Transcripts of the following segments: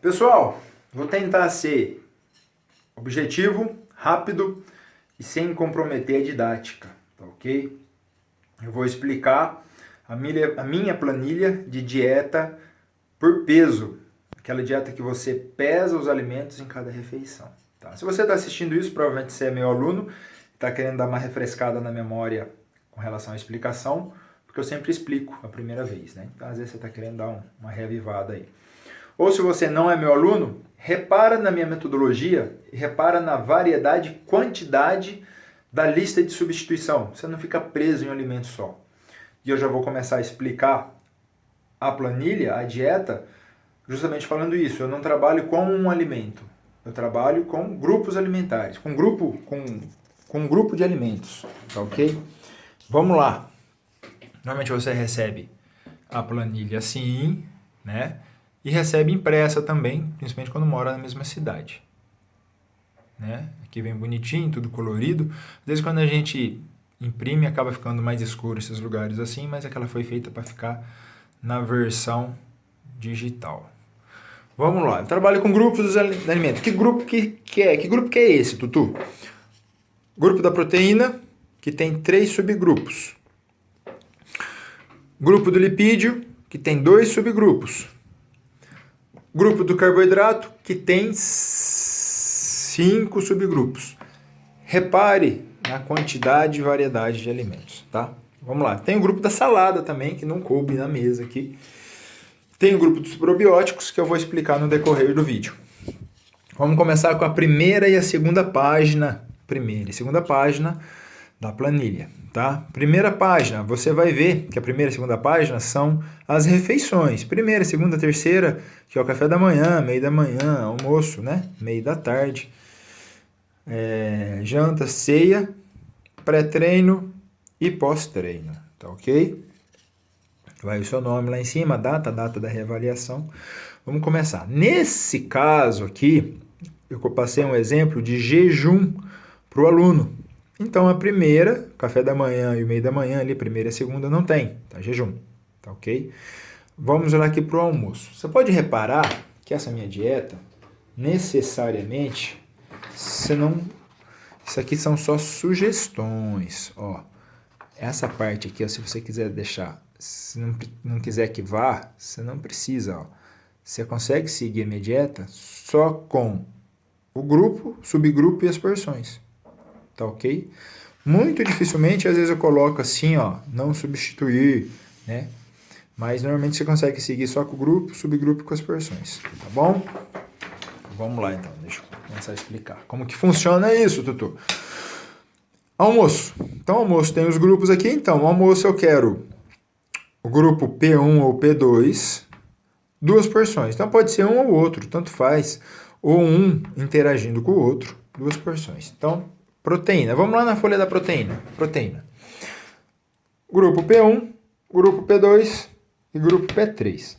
Pessoal, vou tentar ser objetivo, rápido e sem comprometer a didática, tá ok? Eu vou explicar a minha planilha de dieta por peso, aquela dieta que você pesa os alimentos em cada refeição. Tá? Se você está assistindo isso, provavelmente você é meu aluno, está querendo dar uma refrescada na memória com relação à explicação, porque eu sempre explico a primeira vez, né? Então às vezes você está querendo dar uma reavivada aí. Ou se você não é meu aluno, repara na minha metodologia e repara na variedade e quantidade da lista de substituição. Você não fica preso em um alimento só. E eu já vou começar a explicar a planilha, a dieta, justamente falando isso. Eu não trabalho com um alimento. Eu trabalho com grupos alimentares, com um grupo de alimentos, tá ok? Vamos lá. Normalmente você recebe a planilha assim, né? E recebe impressa também, principalmente quando mora na mesma cidade. Né? Aqui vem bonitinho, tudo colorido. Às vezes quando a gente imprime acaba ficando mais escuro esses lugares assim, mas é que ela foi feita para ficar na versão digital. Vamos lá, eu trabalho com grupos de alimentos. Que grupo que é? Que grupo que é esse, Tutu? Grupo da proteína, que tem 3 subgrupos. Grupo do lipídio, que tem 2 subgrupos. Grupo do carboidrato, que tem 5 subgrupos. Repare na quantidade e variedade de alimentos, tá? Vamos lá. Tem o grupo da salada também, que não coube na mesa aqui. Tem o grupo dos probióticos, que eu vou explicar no decorrer do vídeo. Vamos começar com a primeira e a segunda página. Primeira e segunda página da planilha, tá? Primeira página, você vai ver que a primeira e segunda página são as refeições. Primeira, segunda, terceira, que é o café da manhã, meio da manhã, almoço, né? Meio da tarde, janta, ceia, pré-treino e pós-treino, tá ok? Vai o seu nome lá em cima, data da reavaliação. Vamos começar. Nesse caso aqui, eu passei um exemplo de jejum para o aluno. Então, a primeira, café da manhã e o meio da manhã, ali, primeira e segunda, não tem, tá? Jejum, tá ok? Vamos olhar aqui para o almoço. Você pode reparar que essa minha dieta, necessariamente, isso aqui são só sugestões, ó. Essa parte aqui, ó, se você quiser deixar, se não quiser que vá, você não precisa, ó. Você consegue seguir a minha dieta só com o grupo, subgrupo e as porções. Tá ok? Muito dificilmente, às vezes eu coloco assim, ó, não substituir, né? Mas normalmente você consegue seguir só com o grupo, subgrupo e com as porções, tá bom? Vamos lá então, deixa eu começar a explicar. Como que funciona isso, Tutu? Almoço. Então, almoço tem os grupos aqui, então, almoço eu quero o grupo P1 ou P2, 2 porções. Então, pode ser um ou outro, tanto faz, ou um interagindo com o outro, 2 porções. Então, proteína. Vamos lá na folha da proteína. Proteína. Grupo P1, grupo P2 e grupo P3.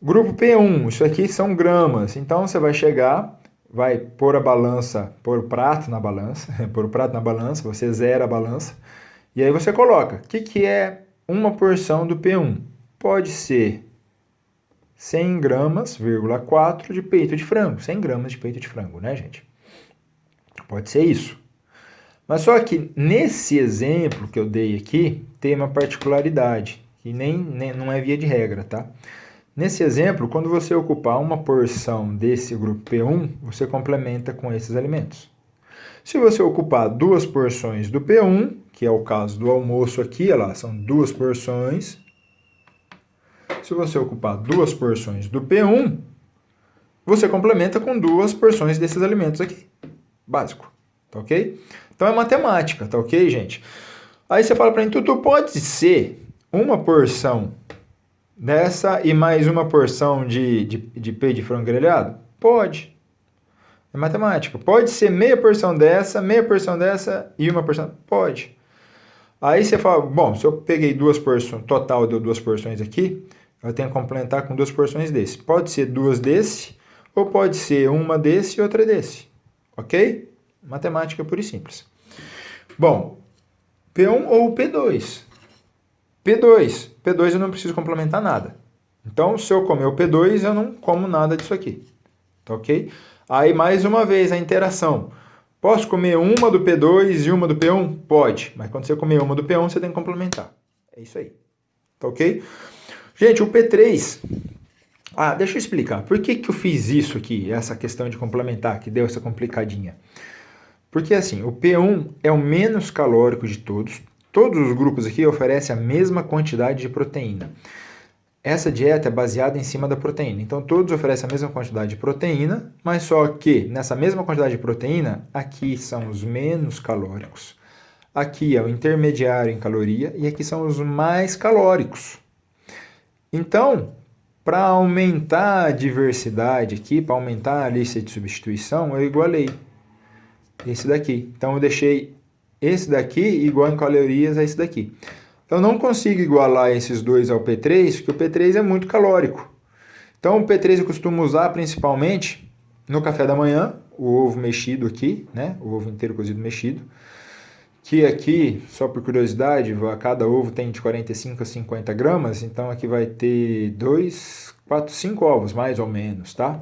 Grupo P1, isso aqui são gramas. Então você vai chegar, vai pôr a balança, pôr o prato na balança, você zera a balança. E aí você coloca, o que é uma porção do P1? Pode ser 100 gramas, 4 de peito de frango. 100 gramas de peito de frango, né, gente? Pode ser isso. Mas só que nesse exemplo que eu dei aqui, tem uma particularidade, que não é via de regra, tá? Nesse exemplo, quando você ocupar uma porção desse grupo P1, você complementa com esses alimentos. Se você ocupar 2 porções do P1, que é o caso do almoço aqui, olha lá, são 2 porções. Se você ocupar 2 porções do P1, você complementa com 2 porções desses alimentos aqui. Básico, tá ok? Então é matemática, tá ok, gente? Aí você fala para mim, Tutu, pode ser uma porção dessa e mais uma porção de peito de frango grelhado? Pode. É matemática. Pode ser meia porção dessa e uma porção? Pode. Aí você fala, bom, se eu peguei 2 porções, total deu 2 porções aqui, eu tenho que complementar com 2 porções desse. Pode ser 2 desse, ou pode ser uma desse e outra desse. Ok? Matemática pura e simples. Bom, P1 ou P2? P2 eu não preciso complementar nada. Então, se eu comer o P2, eu não como nada disso aqui. Tá ok? Aí, mais uma vez, a interação. Posso comer uma do P2 e uma do P1? Pode. Mas quando você comer uma do P1, você tem que complementar. É isso aí. Tá ok? Gente, o P3... Ah, deixa eu explicar. Por que eu fiz isso aqui, essa questão de complementar, que deu essa complicadinha? Porque assim, o P1 é o menos calórico de todos. Todos os grupos aqui oferecem a mesma quantidade de proteína. Essa dieta é baseada em cima da proteína. Então, todos oferecem a mesma quantidade de proteína, mas só que nessa mesma quantidade de proteína, aqui são os menos calóricos. Aqui é o intermediário em caloria e aqui são os mais calóricos. Então, para aumentar a diversidade aqui, para aumentar a lista de substituição, eu igualei esse daqui. Então, eu deixei esse daqui igual em calorias a esse daqui. Então, eu não consigo igualar esses dois ao P3, porque o P3 é muito calórico. Então, o P3 eu costumo usar principalmente no café da manhã, o ovo mexido aqui, né? O ovo inteiro cozido mexido. Que aqui, só por curiosidade, cada ovo tem de 45 a 50 gramas, então aqui vai ter 2, 4, 5 ovos, mais ou menos, tá?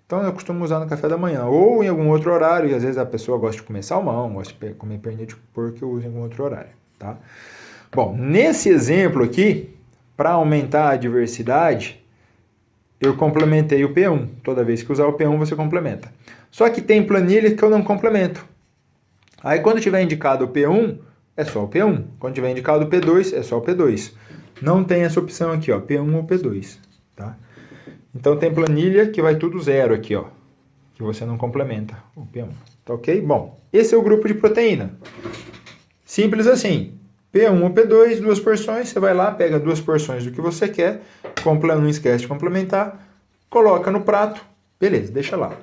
Então eu costumo usar no café da manhã, ou em algum outro horário, e às vezes a pessoa gosta de comer salmão, gosta de comer pernil de porco, eu uso em algum outro horário, tá? Bom, nesse exemplo aqui, para aumentar a diversidade, eu complementei o P1. Toda vez que usar o P1, você complementa. Só que tem planilha que eu não complemento. Aí quando tiver indicado o P1, é só o P1. Quando tiver indicado o P2, é só o P2. Não tem essa opção aqui, ó, P1 ou P2, tá? Então tem planilha que vai tudo zero aqui, ó, que você não complementa o P1, tá ok? Bom, esse é o grupo de proteína. Simples assim. P1 ou P2, duas porções, você vai lá, pega duas porções do que você quer, não esquece de complementar, coloca no prato, beleza, deixa lá.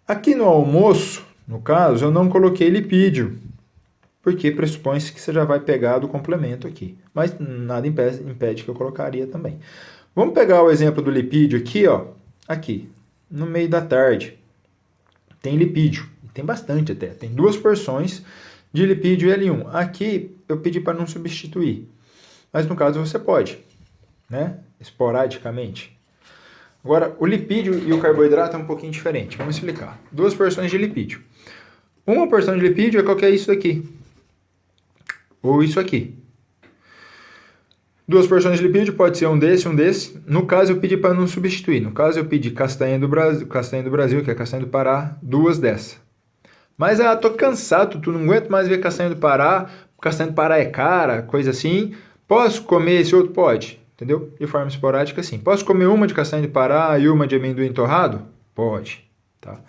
Aqui no almoço, no caso, eu não coloquei lipídio, porque pressupõe-se que você já vai pegar do complemento aqui. Mas nada impede que eu colocaria também. Vamos pegar o exemplo do lipídio aqui, ó. Aqui, no meio da tarde. Tem lipídio. Tem bastante até. Tem duas porções de lipídio L1. Aqui eu pedi para não substituir. Mas no caso você pode, né? Esporadicamente. Agora, o lipídio e o carboidrato é um pouquinho diferente. Vamos explicar. Duas porções de lipídio. Uma porção de lipídio é qualquer isso aqui. Ou isso aqui. Duas porções de lipídio pode ser um desse, um desse. No caso, eu pedi para não substituir. No caso, eu pedi castanha do Brasil, que é castanha do Pará, duas dessa. Mas, tô cansado, tu não aguento mais ver castanha do Pará. Castanha do Pará é cara, coisa assim. Posso comer esse outro? Pode. Entendeu? De forma esporádica, sim. Posso comer uma de castanha de Pará e uma de amendoim torrado? Pode. Tá?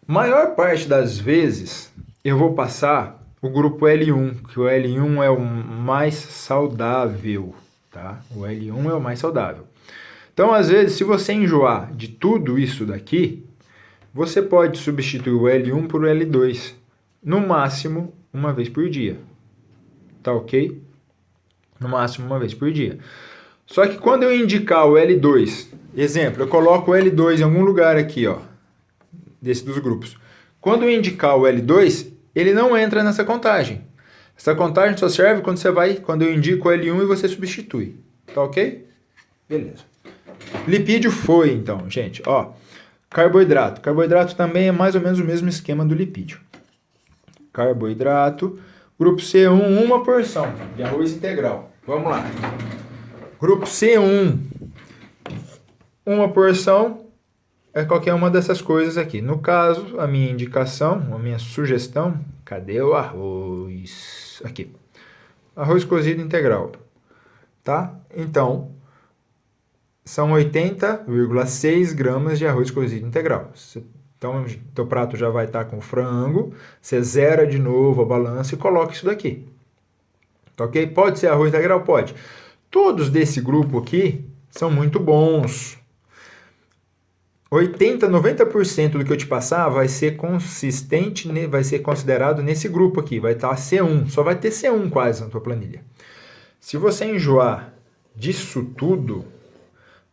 Maior parte das vezes, eu vou passar o grupo L1, que o L1 é o mais saudável. Tá? O L1 é o mais saudável. Então, às vezes, se você enjoar de tudo isso daqui, você pode substituir o L1 por L2. No máximo, uma vez por dia. Tá ok? No máximo, uma vez por dia. Só que quando eu indicar o L2, exemplo, eu coloco o L2 em algum lugar aqui, ó, desse dos grupos. Quando eu indicar o L2, ele não entra nessa contagem. Essa contagem só serve quando eu indico o L1 e você substitui. Tá ok? Beleza. Lipídio foi, então, gente, ó. Carboidrato. Carboidrato também é mais ou menos o mesmo esquema do lipídio. Carboidrato. Grupo C1, uma porção de arroz integral. Vamos lá. Grupo C1, uma porção é qualquer uma dessas coisas aqui. No caso, a minha indicação, a minha sugestão, cadê o arroz? Aqui. Arroz cozido integral. Tá? Então, são 80,6 gramas de arroz cozido integral. Então, teu prato já vai estar com frango, você zera de novo a balança e coloca isso daqui. Tá ok? Pode ser arroz integral? Pode. Todos desse grupo aqui são muito bons. 80, 90% do que eu te passar vai ser consistente, vai ser considerado nesse grupo aqui. Vai estar C1, só vai ter C1 quase na tua planilha. Se você enjoar disso tudo,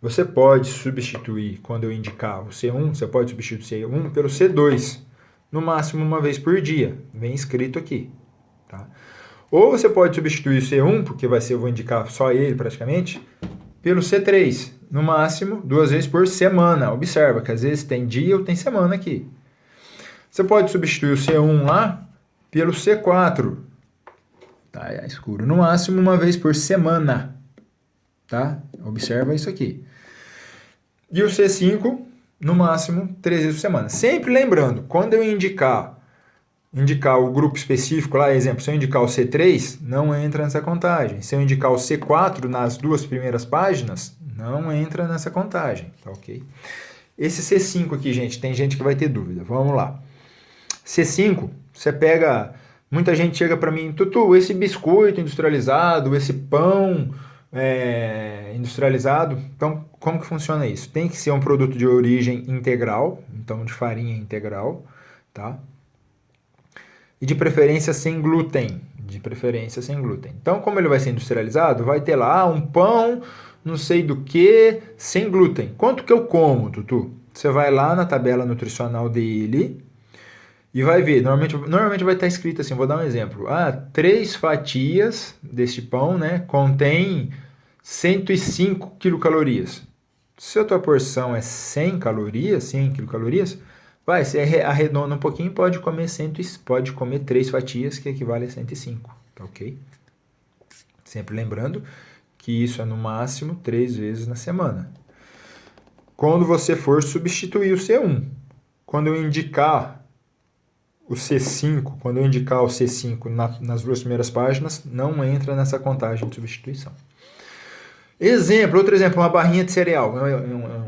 você pode substituir, quando eu indicar o C1, você pode substituir o C1 pelo C2, no máximo uma vez por dia. Vem escrito aqui. Tá? Ou você pode substituir o C1, porque eu vou indicar só ele praticamente, pelo C3, no máximo 2 vezes por semana. Observa que às vezes tem dia ou tem semana aqui. Você pode substituir o C1 lá pelo C4. Tá, é escuro. No máximo 1 vez por semana. Tá? Observa isso aqui. E o C5, no máximo 3 vezes por semana. Sempre lembrando, quando eu indicar o grupo específico lá, exemplo, se eu indicar o C3, não entra nessa contagem. Se eu indicar o C4 nas 2 primeiras páginas, não entra nessa contagem, tá ok? Esse C5 aqui, gente, tem gente que vai ter dúvida. Vamos lá. C5, você pega... Muita gente chega para mim, Tutu, esse biscoito industrializado, esse pão industrializado, então como que funciona isso? Tem que ser um produto de origem integral, então de farinha integral, tá? E de preferência sem glúten, Então, como ele vai ser industrializado, vai ter lá um pão, não sei do que, sem glúten. Quanto que eu como, Tutu? Você vai lá na tabela nutricional dele e vai ver. Normalmente vai estar escrito assim, vou dar um exemplo. 3 fatias deste pão, né, contém 105 quilocalorias. Se a tua porção é 100 calorias, 100 quilocalorias, você arredonda um pouquinho, pode comer 3 fatias, que equivale a 105, tá ok? Sempre lembrando que isso é no máximo 3 vezes na semana. Quando você for substituir o C1, quando eu indicar o C5, nas 2 primeiras páginas, não entra nessa contagem de substituição. Outro exemplo, uma barrinha de cereal,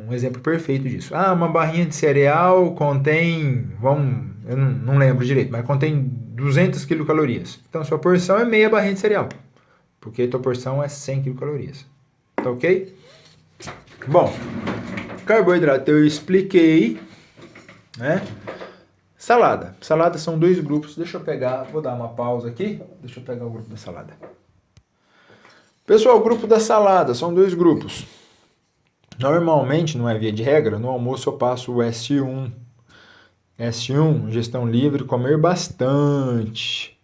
um exemplo perfeito disso. Uma barrinha de cereal contém, eu não lembro direito, mas contém 200 quilocalorias. Então, sua porção é meia barrinha de cereal, porque a tua porção é 100 quilocalorias. Tá ok? Bom, carboidrato eu expliquei, né? Salada. Salada são 2 grupos. Vou dar uma pausa aqui. Deixa eu pegar o grupo da salada. Pessoal, o grupo da salada são 2 grupos. Normalmente, não é via de regra, no almoço eu passo o S1. S1, gestão livre, comer bastante.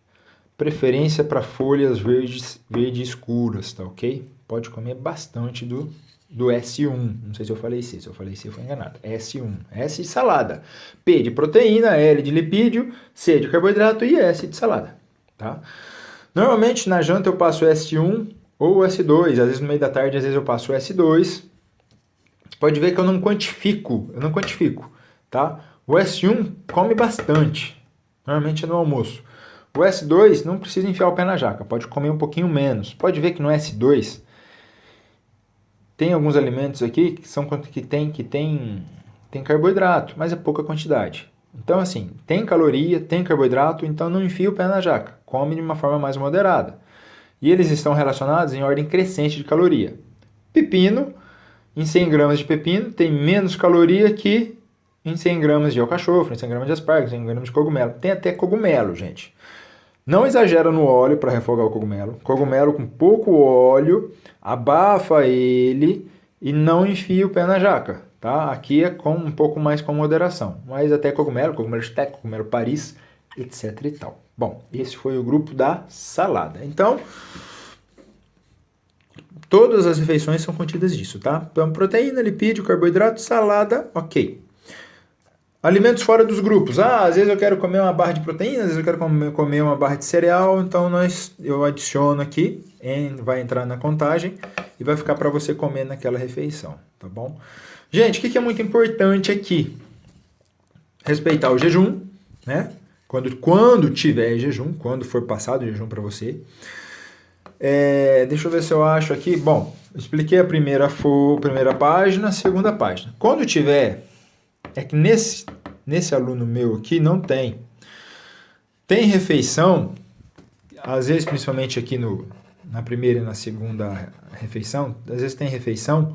Preferência para folhas verdes escuras, tá ok? Pode comer bastante do S1. Não sei se eu falei C. Se eu falei C, eu fui enganado. S1. S de salada. P de proteína, L de lipídio, C de carboidrato e S de salada. Tá? Normalmente, na janta eu passo o S1 ou o S2. Às vezes no meio da tarde, às vezes eu passo o S2. Pode ver que eu não quantifico. Tá? O S1 come bastante. Normalmente é no almoço. O S2 não precisa enfiar o pé na jaca. Pode comer um pouquinho menos. Pode ver que no S2... tem alguns alimentos aqui que tem carboidrato, mas é pouca quantidade. Então, assim, tem caloria, tem carboidrato, então não enfia o pé na jaca. Come de uma forma mais moderada. E eles estão relacionados em ordem crescente de caloria. Pepino, em 100 gramas de pepino, tem menos caloria que em 100 gramas de alcachofra, em 100 gramas de aspargo, em 100 gramas de cogumelo. Tem até cogumelo, gente. Não exagera no óleo para refogar o cogumelo. Cogumelo com pouco óleo, abafa ele e não enfia o pé na jaca, tá? Aqui é um pouco mais com moderação, mas até cogumelo steak, cogumelo Paris, etc e tal. Bom, esse foi o grupo da salada. Então, todas as refeições são contidas disso, tá? Então, proteína, lipídio, carboidrato, salada, ok. Alimentos fora dos grupos. Às vezes eu quero comer uma barra de proteína, às vezes eu quero comer uma barra de cereal, então eu adiciono aqui, vai entrar na contagem e vai ficar para você comer naquela refeição, tá bom? Gente, o que é muito importante aqui? Respeitar o jejum, né? Quando tiver jejum, quando for passado o jejum para você. Deixa eu ver se eu acho aqui. Bom, expliquei a primeira página, a segunda página. Quando tiver... É que nesse aluno meu aqui não tem. Tem refeição, às vezes principalmente aqui na primeira e na segunda refeição, às vezes tem refeição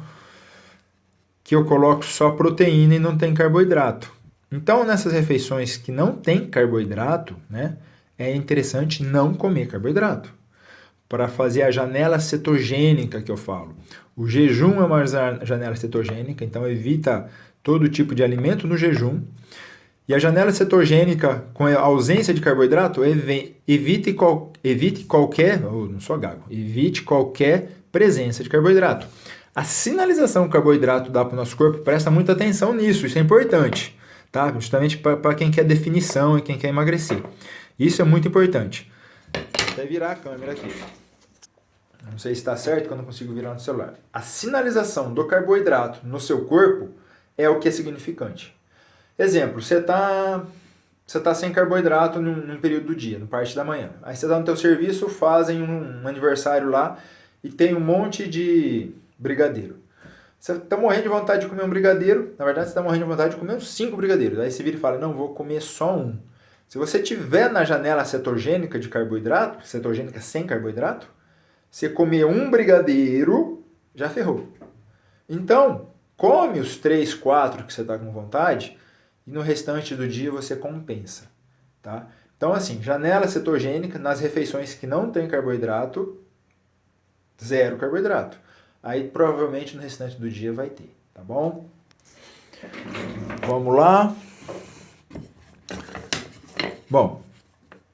que eu coloco só proteína e não tem carboidrato. Então, nessas refeições que não tem carboidrato, né, é interessante não comer carboidrato, para fazer a janela cetogênica que eu falo. O jejum é uma janela cetogênica, então evita todo tipo de alimento no jejum. E a janela cetogênica, com a ausência de carboidrato, evite qualquer presença de carboidrato. A sinalização que o carboidrato dá para o nosso corpo, presta muita atenção nisso, isso é importante, tá? Justamente para quem quer definição e quem quer emagrecer. Isso é muito importante. Vou até virar a câmera aqui. Não sei se está certo, que eu não consigo virar no celular. A sinalização do carboidrato no seu corpo é o que é significante. Exemplo, você tá sem carboidrato num período do dia, no parte da manhã. Aí você está no teu serviço, fazem um aniversário lá e tem um monte de brigadeiro. Você está morrendo de vontade de comer um brigadeiro, na verdade você está morrendo de vontade de comer uns 5 brigadeiros. Aí você vira e fala, não, vou comer só um. Se você tiver na janela cetogênica de carboidrato, cetogênica sem carboidrato, você comer um brigadeiro, já ferrou. Então, come os 3, 4 que você está com vontade e no restante do dia você compensa, tá? Então, assim, janela cetogênica nas refeições que não tem carboidrato, 0 carboidrato. Aí, provavelmente, no restante do dia vai ter, tá bom? Vamos lá. Bom,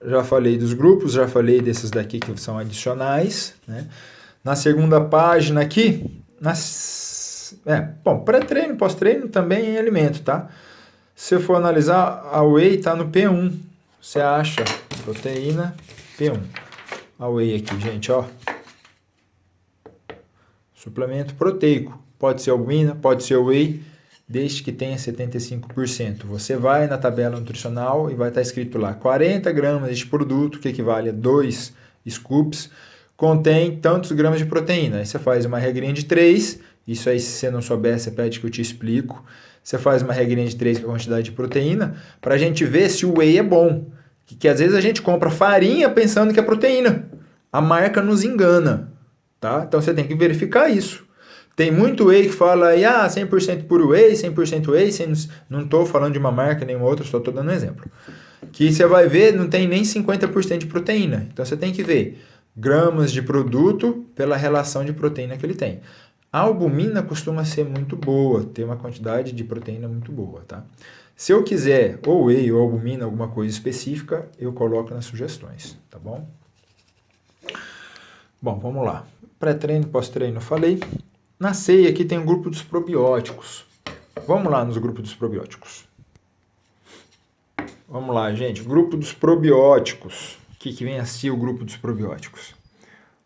já falei dos grupos, já falei desses daqui que são adicionais, né? Na segunda página aqui, pré-treino, pós-treino também é alimento, tá? Se eu for analisar, a whey está no P1. Você acha proteína P1. A whey aqui, gente, ó. Suplemento proteico. Pode ser albumina, pode ser whey, desde que tenha 75%. Você vai na tabela nutricional e vai estar escrito lá, 40 gramas deste produto, que equivale a 2 scoops, contém tantos gramas de proteína. Aí você faz uma regrinha de 3, isso aí se você não souber, você pede que eu te explico. Você faz uma regrinha de 3 com a quantidade de proteína, para a gente ver se o whey é bom. Que às vezes a gente compra farinha pensando que é proteína. A marca nos engana, tá? Então você tem que verificar isso. Tem muito whey que fala aí, 100% puro whey, 100% whey, não estou falando de uma marca nenhuma outra, só estou dando um exemplo. Que você vai ver, não tem nem 50% de proteína. Então você tem que ver gramas de produto pela relação de proteína que ele tem. A albumina costuma ser muito boa, ter uma quantidade de proteína muito boa, tá? Se eu quiser ou whey ou albumina, alguma coisa específica, eu coloco nas sugestões, tá bom? Bom, vamos lá. Pré-treino, pós-treino, eu falei. Na ceia aqui tem um grupo dos probióticos. Vamos lá nos grupos dos probióticos. Vamos lá, gente. Grupo dos probióticos. O que vem a ser o grupo dos probióticos?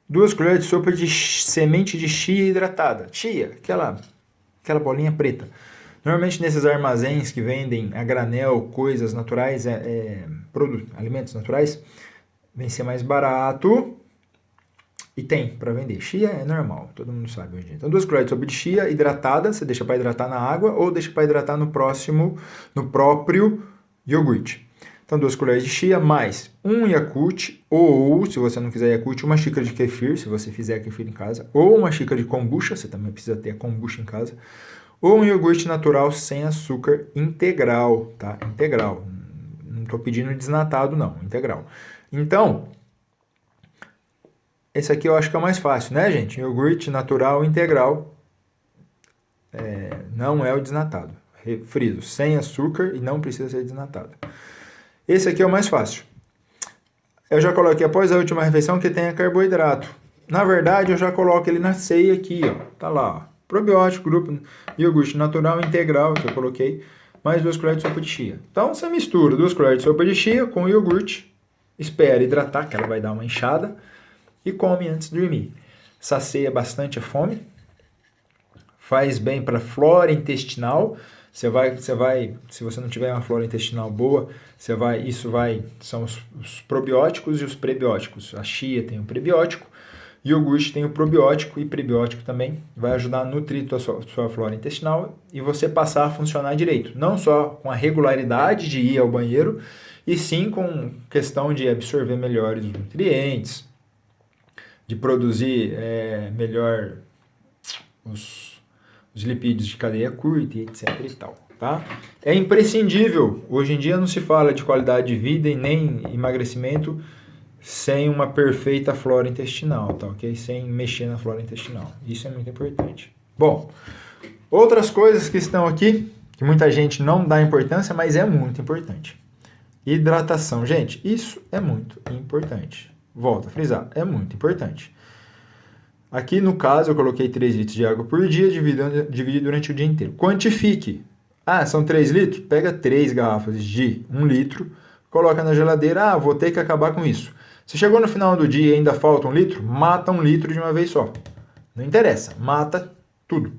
2 colheres de sopa de semente de chia hidratada. Chia, aquela bolinha preta. Normalmente nesses armazéns que vendem a granel, coisas naturais, alimentos naturais, vem ser mais barato. E tem para vender. Chia é normal, todo mundo sabe hoje em dia. Então, 2 colheres de sopa de chia hidratada, você deixa para hidratar na água ou deixa para hidratar no próprio iogurte. Então, 2 colheres de chia mais 1 Yakult, ou, se você não quiser Yakult, 1 xícara de kefir, se você fizer kefir em casa, ou 1 xícara de kombucha, você também precisa ter a kombucha em casa, ou um iogurte natural sem açúcar integral, tá? Integral. Não estou pedindo desnatado, não, integral. Então, esse aqui eu acho que é o mais fácil, né, gente? Iogurte natural integral, não é o desnatado. Friso, sem açúcar e não precisa ser desnatado. Esse aqui é o mais fácil. Eu já coloquei após a última refeição que tenha carboidrato. Na verdade, eu já coloco ele na ceia aqui, ó. Tá lá, ó. Probiótico, grupo, iogurte natural integral, que eu coloquei, mais 2 colheres de sopa de chia. Então, você mistura 2 colheres de sopa de chia com iogurte, espera hidratar, que ela vai dar uma inchada, e come antes de dormir. Sacia bastante a fome, faz bem para a flora intestinal. Se você não tiver uma flora intestinal boa, são os probióticos e os prebióticos. A chia tem o prebiótico, iogurte tem o probiótico e prebiótico também. Vai ajudar a nutrir a sua flora intestinal e você passar a funcionar direito. Não só com a regularidade de ir ao banheiro, e sim com questão de absorver melhor os nutrientes, de produzir melhor os lipídios de cadeia curta, etc e tal, tá? É imprescindível. Hoje em dia não se fala de qualidade de vida e nem emagrecimento sem uma perfeita flora intestinal, tá ok? Sem mexer na flora intestinal. Isso é muito importante. Bom, outras coisas que estão aqui, que muita gente não dá importância, mas é muito importante. Hidratação. Gente, isso é muito importante. Volto a frisar, é muito importante. Aqui, no caso, eu coloquei 3 litros de água por dia, divide durante o dia inteiro. Quantifique. Ah, são 3 litros? Pega 3 garrafas de 1 litro, coloca na geladeira. Ah, vou ter que acabar com isso. Se chegou no final do dia e ainda falta 1 litro, mata 1 litro de uma vez só. Não interessa, mata tudo.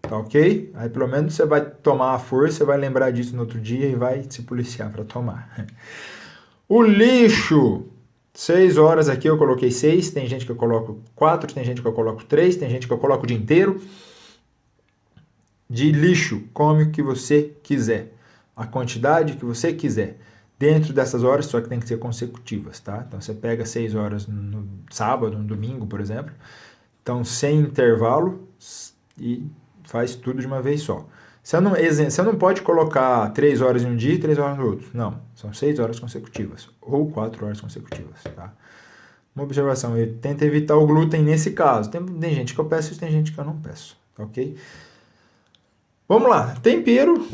Tá ok? Aí pelo menos você vai tomar a força, você vai lembrar disso no outro dia e vai se policiar para tomar. O lixo, 6 horas aqui eu coloquei 6, tem gente que eu coloco 4, tem gente que eu coloco 3, tem gente que eu coloco o dia inteiro. De lixo, come o que você quiser, a quantidade que você quiser. Dentro dessas horas, só que tem que ser consecutivas, tá? Então você pega 6 horas no sábado, no domingo, por exemplo. Então, sem intervalo e faz tudo de uma vez só. Você não pode colocar 3 horas em um dia e 3 horas no outro. Não, são 6 horas consecutivas ou 4 horas consecutivas, tá? Uma observação, tenta evitar o glúten nesse caso. Tem gente que eu peço e tem gente que eu não peço, tá ok? Vamos lá, tempero,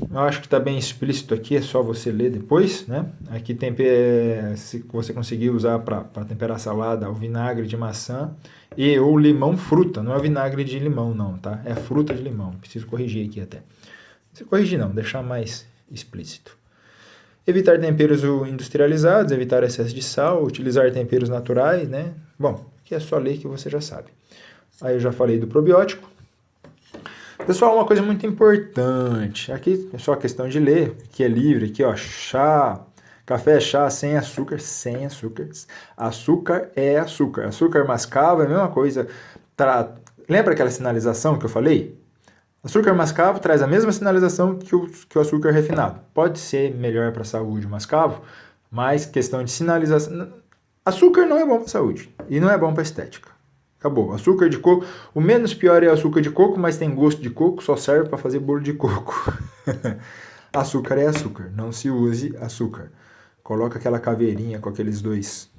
eu acho que está bem explícito aqui, é só você ler depois, né? Aqui se você conseguir usar para temperar salada, o vinagre de maçã e ou limão fruta, não é vinagre de limão não, tá? É fruta de limão, preciso corrigir aqui até. Não precisa corrigir não, deixar mais explícito. Evitar temperos industrializados, evitar excesso de sal, utilizar temperos naturais, né? Bom, aqui é só ler que você já sabe. Aí eu já falei do probiótico. Pessoal, uma coisa muito importante, aqui é só questão de ler, que é livre, aqui ó, chá, café, chá sem açúcar, sem açúcar, açúcar é açúcar, açúcar mascavo é a mesma coisa, lembra aquela sinalização que eu falei? Açúcar mascavo traz a mesma sinalização que o açúcar refinado, pode ser melhor para a saúde o mascavo, mas questão de sinalização, açúcar não é bom para a saúde e não é bom para a estética. Acabou. Açúcar de coco. O menos pior é o açúcar de coco, mas tem gosto de coco, só serve para fazer bolo de coco. Açúcar é açúcar. Não se use açúcar. Coloca aquela caveirinha com aqueles dois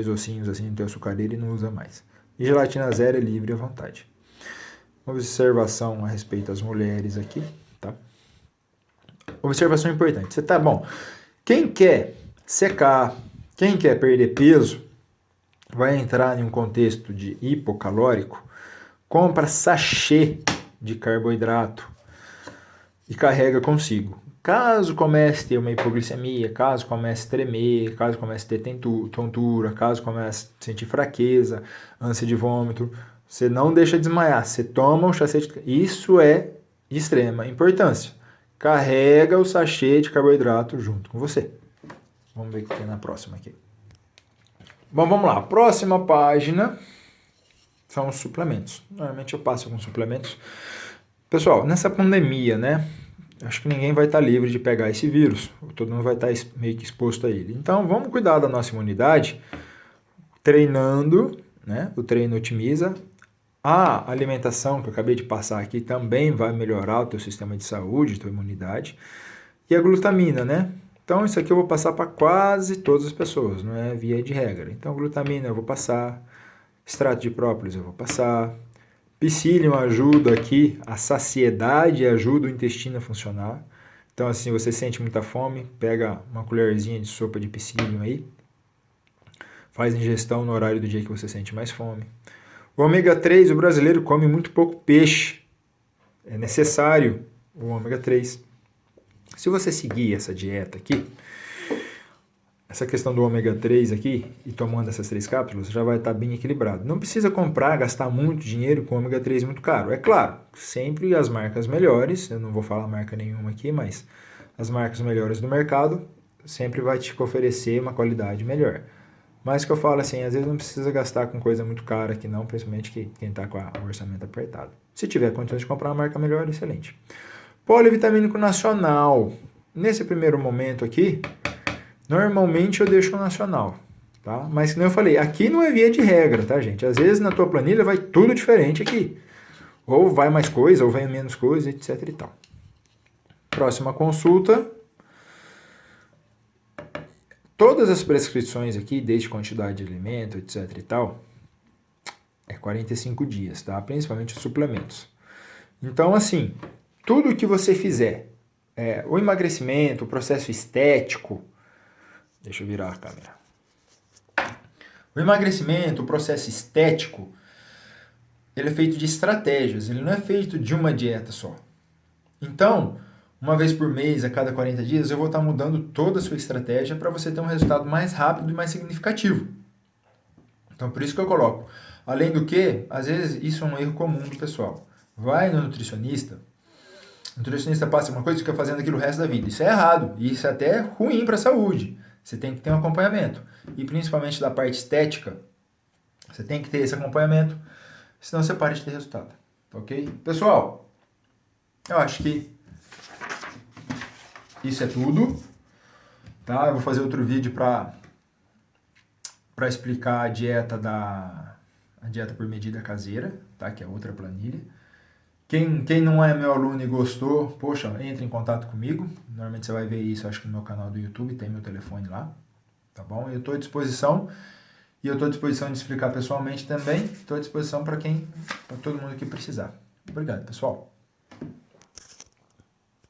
ossinhos assim no teu açucareiro e não usa mais. E gelatina zero é livre à vontade. Uma observação a respeito das mulheres aqui, tá? Observação importante. Você tá bom. Quem quer secar, quem quer perder peso, vai entrar em um contexto de hipocalórico, compra sachê de carboidrato e carrega consigo. Caso comece a ter uma hipoglicemia, caso comece a tremer, caso comece a ter tontura, caso comece a sentir fraqueza, ânsia de vômito, você não deixa desmaiar, você toma o sachê Isso é de extrema importância. Carrega o sachê de carboidrato junto com você. Vamos ver o que tem na próxima aqui. Bom, vamos lá. Próxima página são os suplementos. Normalmente eu passo alguns suplementos. Pessoal, nessa pandemia, né? Acho que ninguém vai estar livre de pegar esse vírus. Todo mundo vai estar meio que exposto a ele. Então, vamos cuidar da nossa imunidade treinando, né? O treino otimiza. A alimentação que eu acabei de passar aqui também vai melhorar o teu sistema de saúde, a tua imunidade. E a glutamina, né? Então, isso aqui eu vou passar para quase todas as pessoas, não é via de regra. Então, glutamina eu vou passar, extrato de própolis eu vou passar, psyllium ajuda aqui, a saciedade ajuda o intestino a funcionar. Então, assim, você sente muita fome, pega uma colherzinha de sopa de psyllium aí, faz ingestão no horário do dia que você sente mais fome. O ômega 3, o brasileiro come muito pouco peixe, é necessário o ômega 3. Se você seguir essa dieta aqui, essa questão do ômega 3 aqui, e tomando essas 3 cápsulas, já vai estar bem equilibrado. Não precisa gastar muito dinheiro com ômega 3 muito caro. É claro, sempre as marcas melhores, eu não vou falar marca nenhuma aqui, mas as marcas melhores do mercado sempre vai te oferecer uma qualidade melhor. Mas que eu falo assim, às vezes não precisa gastar com coisa muito cara aqui não, principalmente quem está com o orçamento apertado. Se tiver condições de comprar uma marca melhor, excelente. Polivitamínico nacional. Nesse primeiro momento aqui, normalmente eu deixo o nacional, tá? Mas como eu falei, aqui não é via de regra, tá, gente? Às vezes na tua planilha vai tudo diferente aqui. Ou vai mais coisa, ou vem menos coisa, etc e tal. Próxima consulta. Todas as prescrições aqui, desde quantidade de alimento, etc e tal, é 45 dias, tá? Principalmente os suplementos. Então, assim, tudo que você fizer, o emagrecimento, o processo estético, deixa eu virar a câmera. O emagrecimento, o processo estético, ele é feito de estratégias, ele não é feito de uma dieta só. Então, uma vez por mês, a cada 40 dias, eu vou estar mudando toda a sua estratégia para você ter um resultado mais rápido e mais significativo. Então, por isso que eu coloco. Além do que, às vezes, isso é um erro comum do pessoal. Vai no nutricionista, o nutricionista passa uma coisa e fica fazendo aquilo o resto da vida. Isso é errado, e isso é até ruim para a saúde. Você tem que ter um acompanhamento. E principalmente da parte estética, você tem que ter esse acompanhamento, senão você para de ter resultado. Ok? Pessoal, eu acho que isso é tudo. Tá? Eu vou fazer outro vídeo para explicar a dieta por medida caseira, tá? Que é outra planilha. Quem não é meu aluno e gostou, poxa, entre em contato comigo. Normalmente você vai ver isso, acho que no meu canal do YouTube, tem meu telefone lá, tá bom? Eu estou à disposição, e eu estou à disposição de explicar pessoalmente também. Estou à disposição para todo mundo que precisar. Obrigado, pessoal.